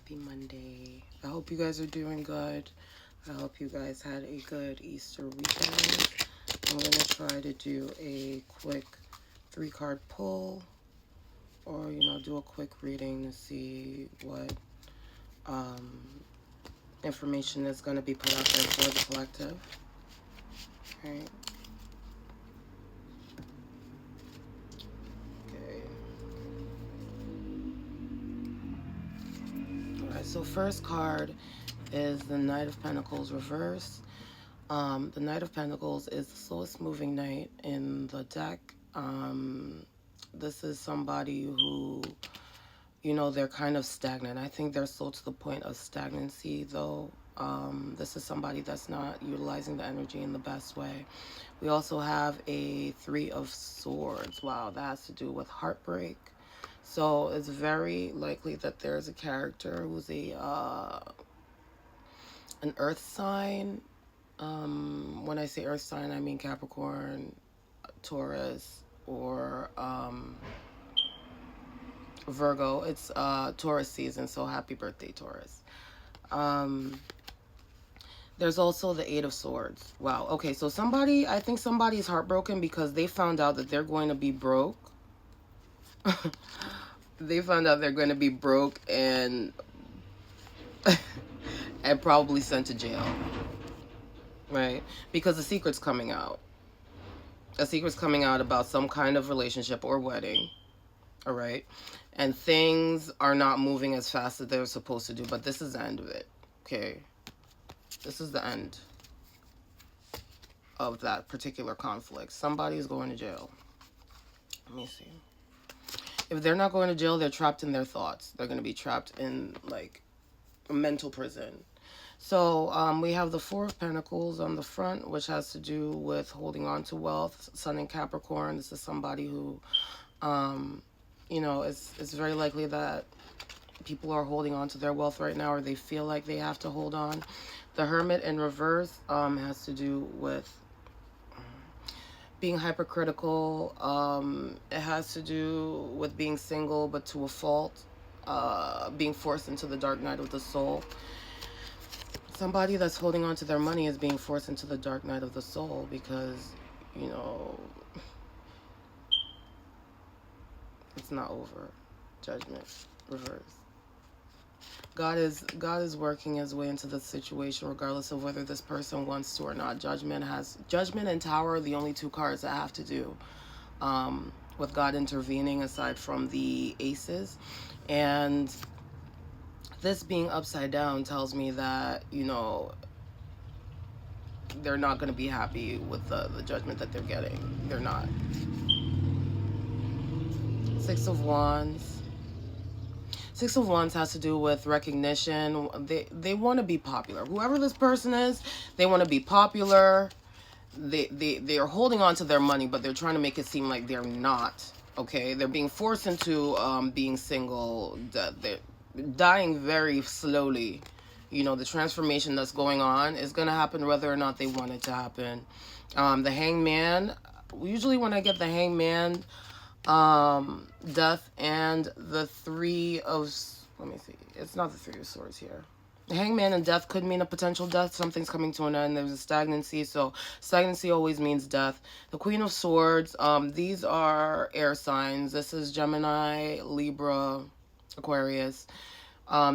Happy Monday. I hope you guys are doing good. I hope you guys had a good Easter weekend. I'm going to try to do a quick 3 card pull, or, do a quick reading to see what um, information is going to be put out there for the collective. Right. Okay. Alright, so first card is the Knight of Pentacles reverse. The Knight of Pentacles is the slowest moving knight in the deck. This is somebody who, they're kind of stagnant. I think they're slow to the point of stagnancy, though. This is somebody that's not utilizing the energy in the best way. We also have a 3 of Swords. Wow, that has to do with heartbreak. So it's very likely that there's a character who's an earth sign. When I say earth sign, I mean Capricorn, Taurus, or Virgo. It's Taurus season, so happy birthday, Taurus. There's also the 8 of Swords. Wow. Okay, so I think somebody's heartbroken because they found out that they're going to be broke. They found out they're going to be broke and and probably sent to jail. Right? Because the secret's coming out. A secret's coming out about some kind of relationship or wedding. All right? And things are not moving as fast as they're supposed to do. But this is the end of it. Okay? This is the end of that particular conflict. Somebody's going to jail. Let me see. If they're not going to jail, they're trapped in their thoughts. They're going to be trapped in, like, a mental prison. So we have the 4 of Pentacles on the front, which has to do with holding on to wealth. Sun in Capricorn. This is somebody who, it's very likely that people are holding on to their wealth right now, or they feel like they have to hold on. The Hermit in reverse has to do with being hypercritical. It has to do with being single, but to a fault. Being forced into the dark night of the soul. Somebody that's holding on to their money is being forced into the dark night of the soul because, it's not over. Judgment, reverse. God is working his way into the situation regardless of whether this person wants to or not. Judgment and Tower are the only 2 cards that have to do with God intervening aside from the aces. And this being upside down tells me that, they're not going to be happy with the judgment that they're getting. They're not. 6 of Wands. 6 of Wands has to do with recognition. They want to be popular. Whoever this person is, they want to be popular. They are holding on to their money, but they're trying to make it seem like they're not. Okay? They're being forced into being single. They're dying very slowly. The transformation that's going on is going to happen whether or not they want it to happen. The Hangman, usually when I get the Hangman, Death, and the 3 of, let me see, it's not the 3 of Swords here. The Hangman and Death could mean a potential death. Something's coming to an end. There's a stagnancy, so stagnancy always means death. The Queen of Swords, these are air signs. This is Gemini, Libra, Aquarius.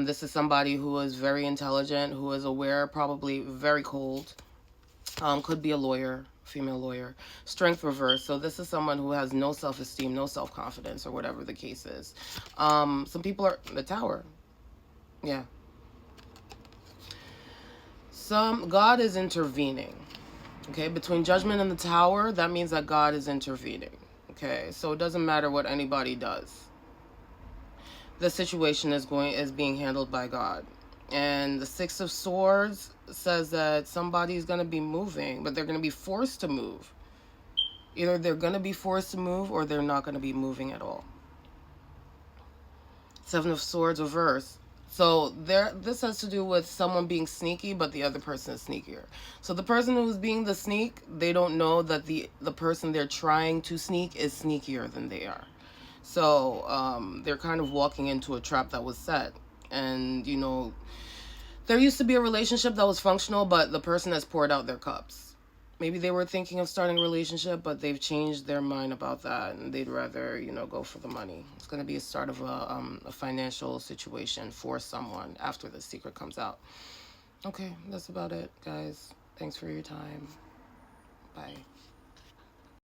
This is somebody who is very intelligent, who is aware, probably very cold. Could be a lawyer, female lawyer. Strength reverse. So this is someone who has no self-esteem, no self-confidence, or whatever the case is. Some people are the Tower. Yeah. God is intervening. Okay, between Judgment and the Tower, that means that God is intervening. Okay, so it doesn't matter what anybody does. The situation is being handled by God. And the 6 of Swords says that somebody's going to be moving, but they're going to be forced to move. Either they're going to be forced to move or they're not going to be moving at all. 7 of Swords reverse. So this has to do with someone being sneaky, but the other person is sneakier. So the person who's being the sneak, they don't know that the person they're trying to sneak is sneakier than they are. So they're kind of walking into a trap that was set. And, you know, there used to be a relationship that was functional, but the person has poured out their cups. Maybe they were thinking of starting a relationship, but they've changed their mind about that, and they'd rather, you know, go for the money. It's going to be a start of a financial situation for someone after the secret comes out. Okay, that's about it, guys. Thanks for your time. Bye.